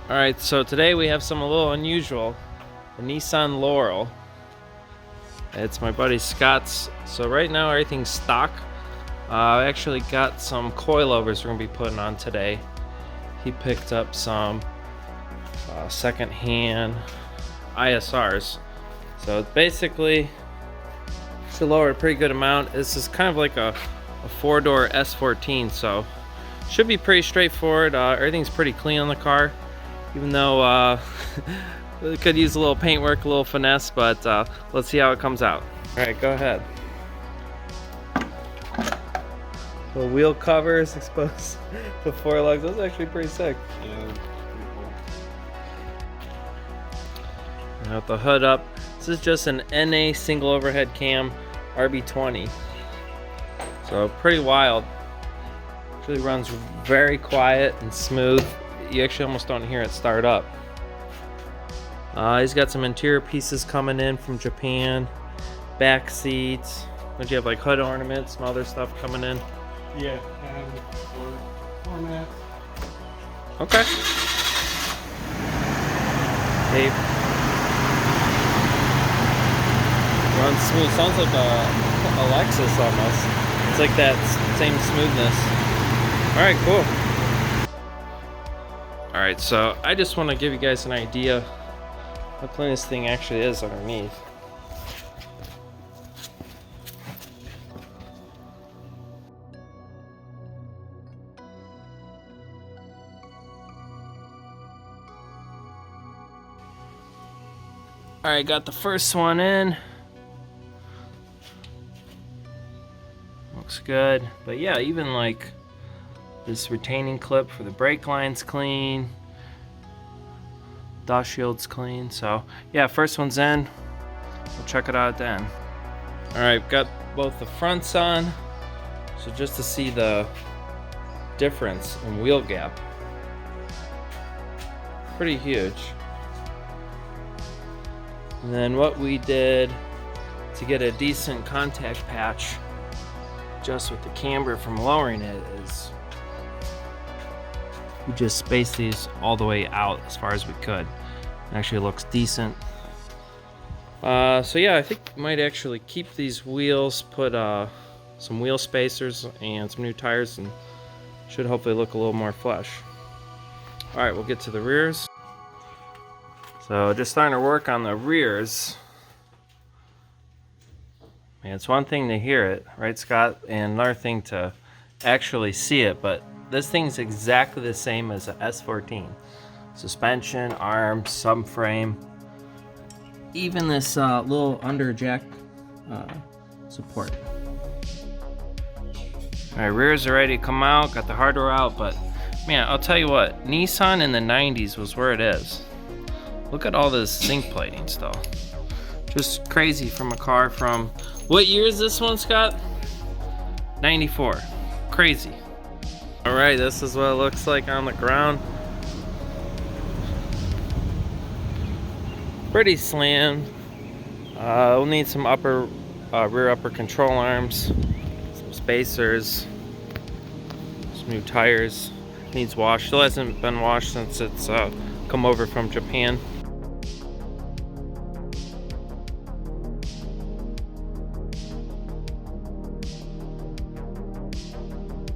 Alright, so today we have something a little unusual. The Nissan Laurel. It's my buddy Scott's. So right now everything's stock. I actually got some coilovers we're going to be putting on today. He picked up some second-hand ISRs. So basically, should lower a pretty good amount. This is kind of like a four-door S14, so should be pretty straightforward. Everything's pretty clean on the car, even though it could use a little paint work, a little finesse, but let's see how it comes out. All right, go ahead. The wheel covers exposed to four lugs. That's actually pretty sick. Yeah, pretty cool. Now with the hood up, this is just an NA single overhead cam RB20. So pretty wild. Actually runs very quiet and smooth. You actually almost don't hear it start up. He's got some interior pieces coming in from Japan. Back seats. Don't you have like hood ornaments, some other stuff coming in? Yeah, and four mats. Okay. Tape. Runs smooth. Sounds like a Lexus almost. It's like that same smoothness. Alright, cool. Alright, so I just want to give you guys an idea how clean this thing actually is underneath. Alright, got the first one in. Looks good. But yeah, even like this retaining clip for the brake line's clean. Dust shield's clean. So yeah, first one's in. We'll check it out then. Alright, got both the fronts on. So just to see the difference in wheel gap. Pretty huge. And then what we did to get a decent contact patch just with the camber from lowering it is we just spaced these all the way out as far as we could. It actually looks decent. So yeah, I think we might actually keep these wheels, put some wheel spacers and some new tires, and should hopefully look a little more flush. Alright, we'll get to the rears. So just starting to work on the rears. Man, it's one thing to hear it, right, Scott? And another thing to actually see it, but this thing's exactly the same as a S14. Suspension, arms, subframe, even this little under jack support. Alright, rears are ready to come out, got the hardware out, but man, I'll tell you what, Nissan in the 90s was where it is. Look at all this zinc plating still. Just crazy from a car from, what year is this one, Scott? 94. Crazy. Alright, this is what it looks like on the ground. Pretty slammed. We'll need some rear upper control arms, some spacers, some new tires. Needs washed. Still hasn't been washed since it's come over from Japan.